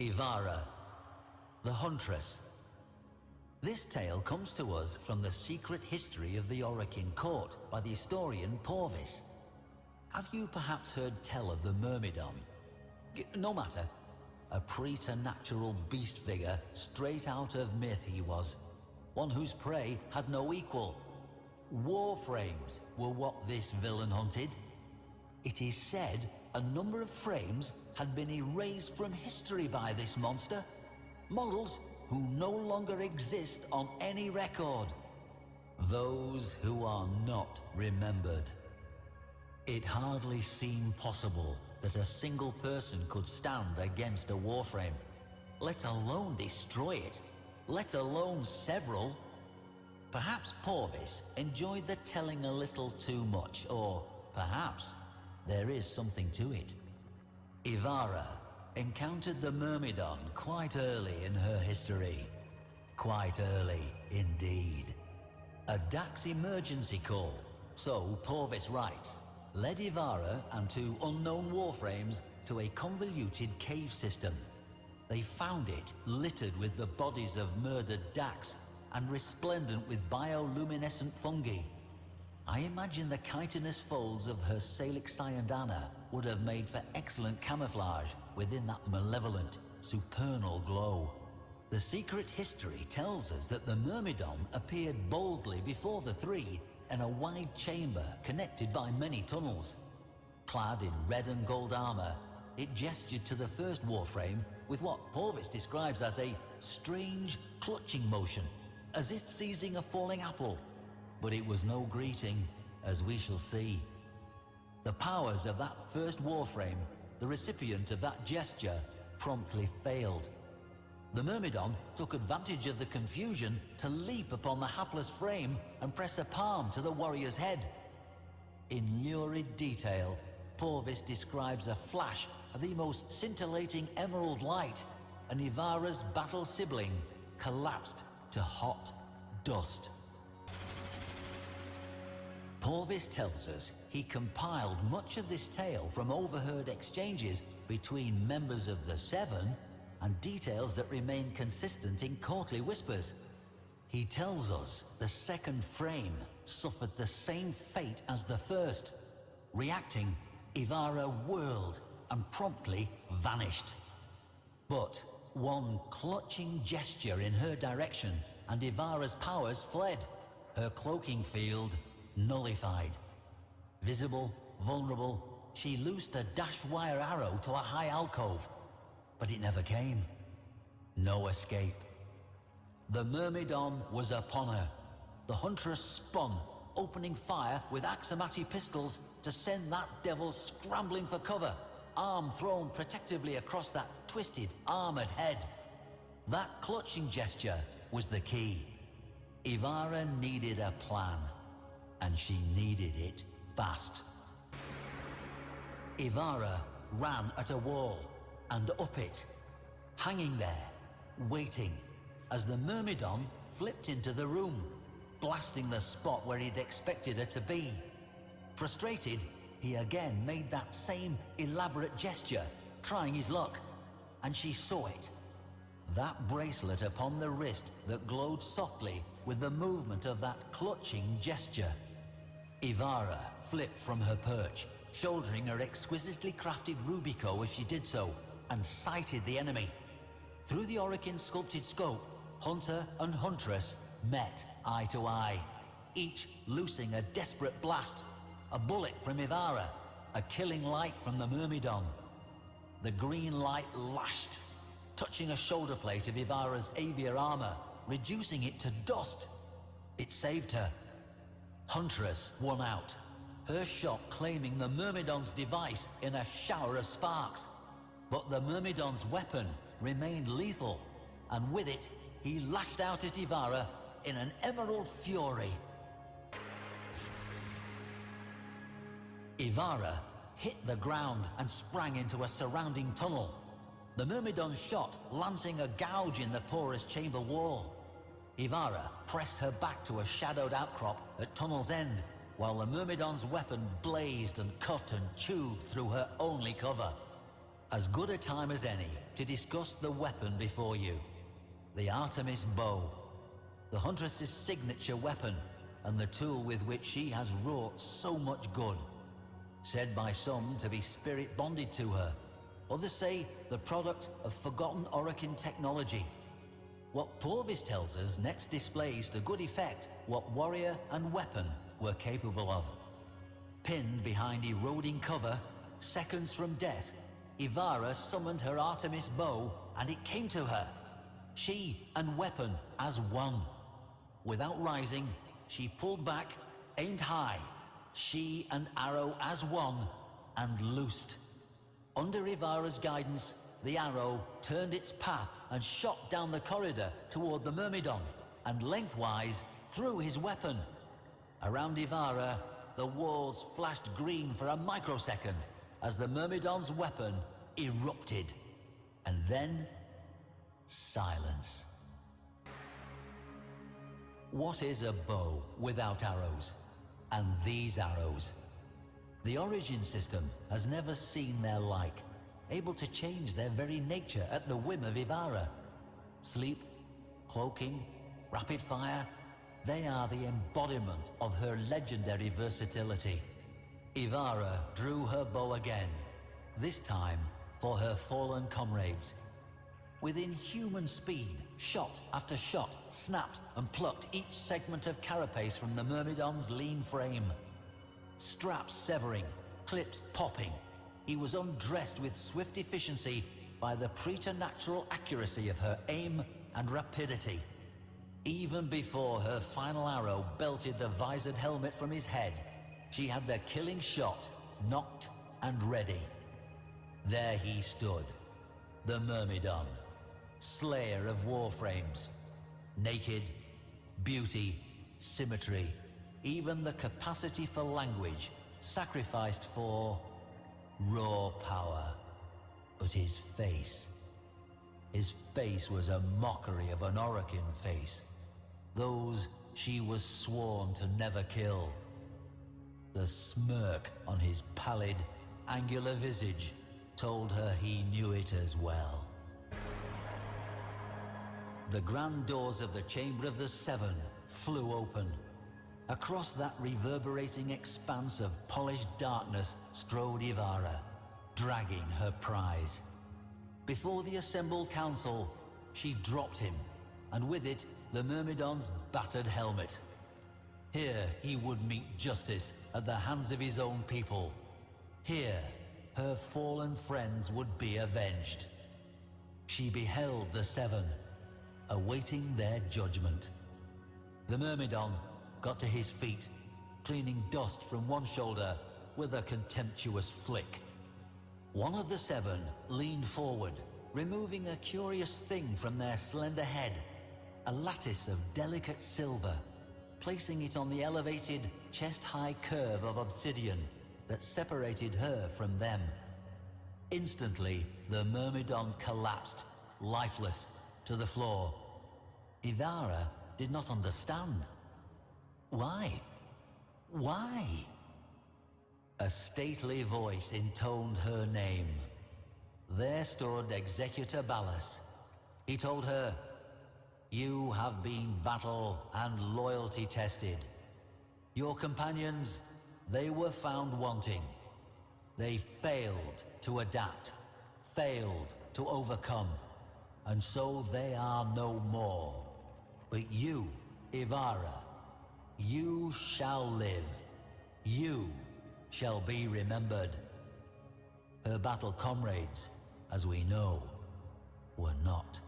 Ivara, the Huntress. This tale comes to us from the secret history of the Orokin court by the historian Porvis. Have you perhaps heard tell of the Myrmidon? No matter. A preternatural beast figure straight out of myth he was. One whose prey had no equal. Warframes were what this villain hunted. It is said a number of frames had been erased from history by this monster. Models who no longer exist on any record. Those who are not remembered. It hardly seemed possible that a single person could stand against a warframe, let alone destroy it, let alone several. Perhaps Porvis enjoyed the telling a little too much, or perhaps there is something to it. Ivara encountered the Myrmidon quite early in her history. Quite early indeed. A Dax emergency call, so Porvis writes, led Ivara and two unknown warframes to a convoluted cave system. They found it littered with the bodies of murdered Dax and resplendent with bioluminescent fungi. I imagine the chitinous folds of her Salix Syandana would have made for excellent camouflage within that malevolent, supernal glow. The secret history tells us that the Myrmidon appeared boldly before the three in a wide chamber connected by many tunnels. Clad in red and gold armor, it gestured to the first warframe with what Porvis describes as a strange clutching motion, as if seizing a falling apple. But it was no greeting, as we shall see. The powers of that first warframe, the recipient of that gesture, promptly failed. The Myrmidon took advantage of the confusion to leap upon the hapless frame and press a palm to the warrior's head. In lurid detail, Porvis describes a flash of the most scintillating emerald light, and Ivara's battle sibling collapsed to hot dust. Porvis tells us he compiled much of this tale from overheard exchanges between members of the Seven and details that remain consistent in courtly whispers. He tells us the second frame suffered the same fate as the first. Reacting, Ivara whirled and promptly vanished. But one clutching gesture in her direction and Ivara's powers fled, her cloaking field nullified. Visible, vulnerable, she loosed a dash wire arrow to a high alcove, but it never came. No escape. The Myrmidon was upon her. The Huntress spun, opening fire with Aksomati pistols to send that devil scrambling for cover, arm thrown protectively across that twisted, armored head. That clutching gesture was the key. Ivara needed a plan, and she needed it fast. Ivara ran at a wall and up it, hanging there, waiting, as the Myrmidon flipped into the room, blasting the spot where he'd expected her to be. Frustrated, he again made that same elaborate gesture, trying his luck, and she saw it. That bracelet upon the wrist that glowed softly with the movement of that clutching gesture. Ivara flipped from her perch, shouldering her exquisitely crafted Rubico as she did so, and sighted the enemy. Through the Orokin sculpted scope, Hunter and Huntress met eye to eye, each loosing a desperate blast, a bullet from Ivara, a killing light from the Myrmidon. The green light lashed, touching a shoulder plate of Ivara's Avia armor, reducing it to dust. It saved her. Huntress won out, her shot claiming the Myrmidon's device in a shower of sparks. But the Myrmidon's weapon remained lethal, and with it, he lashed out at Ivara in an emerald fury. Ivara hit the ground and sprang into a surrounding tunnel. The Myrmidon's shot lancing a gouge in the porous chamber wall. Ivara pressed her back to a shadowed outcrop at tunnel's end, while the Myrmidon's weapon blazed and cut and chewed through her only cover. As good a time as any to discuss the weapon before you. The Artemis Bow. The Huntress's signature weapon, and the tool with which she has wrought so much good. Said by some to be spirit bonded to her. Others say the product of forgotten Orokin technology. What Porvis tells us next displays to good effect what warrior and weapon were capable of. Pinned behind eroding cover, seconds from death, Ivara summoned her Artemis Bow, and it came to her. She and weapon as one. Without rising, she pulled back, aimed high, she and arrow as one, and loosed. Under Ivara's guidance, the arrow turned its path and shot down the corridor toward the Myrmidon, and lengthwise through his weapon. Around Ivara, the walls flashed green for a microsecond as the Myrmidon's weapon erupted. And then, silence. What is a bow without arrows? And these arrows? The origin system has never seen their like, able to change their very nature at the whim of Ivara. Sleep, cloaking, rapid fire, they are the embodiment of her legendary versatility. Ivara drew her bow again, this time for her fallen comrades. With inhuman speed, shot after shot snapped and plucked each segment of carapace from the Myrmidon's lean frame. Straps severing, clips popping, he was undressed with swift efficiency by the preternatural accuracy of her aim and rapidity. Even before her final arrow belted the visored helmet from his head, she had the killing shot knocked and ready. There he stood, the Myrmidon, slayer of warframes. Naked, beauty, symmetry, even the capacity for language, sacrificed for raw power. But his face was a mockery of an Orokin face. Those she was sworn to never kill. The smirk on his pallid, angular visage told her he knew it as well. The grand doors of the Chamber of the Seven flew open. Across that reverberating expanse of polished darkness strode Ivara, dragging her prize. Before the assembled council, she dropped him, and with it, the Myrmidon's battered helmet. Here he would meet justice at the hands of his own people. Here, her fallen friends would be avenged. She beheld the Seven, awaiting their judgment. The Myrmidon got to his feet, cleaning dust from one shoulder with a contemptuous flick. One of the Seven leaned forward, removing a curious thing from their slender head, a lattice of delicate silver, placing it on the elevated, chest-high curve of obsidian that separated her from them. Instantly, the Myrmidon collapsed, lifeless, to the floor. Ivara did not understand. Why? Why? A stately voice intoned her name. There stood Executor Ballas. He told her, "You have been battle and loyalty tested. Your companions, they were found wanting. They failed to adapt, failed to overcome, and so they are no more. But you, Ivara, you shall live. You shall be remembered." Her battle comrades, as we know, were not.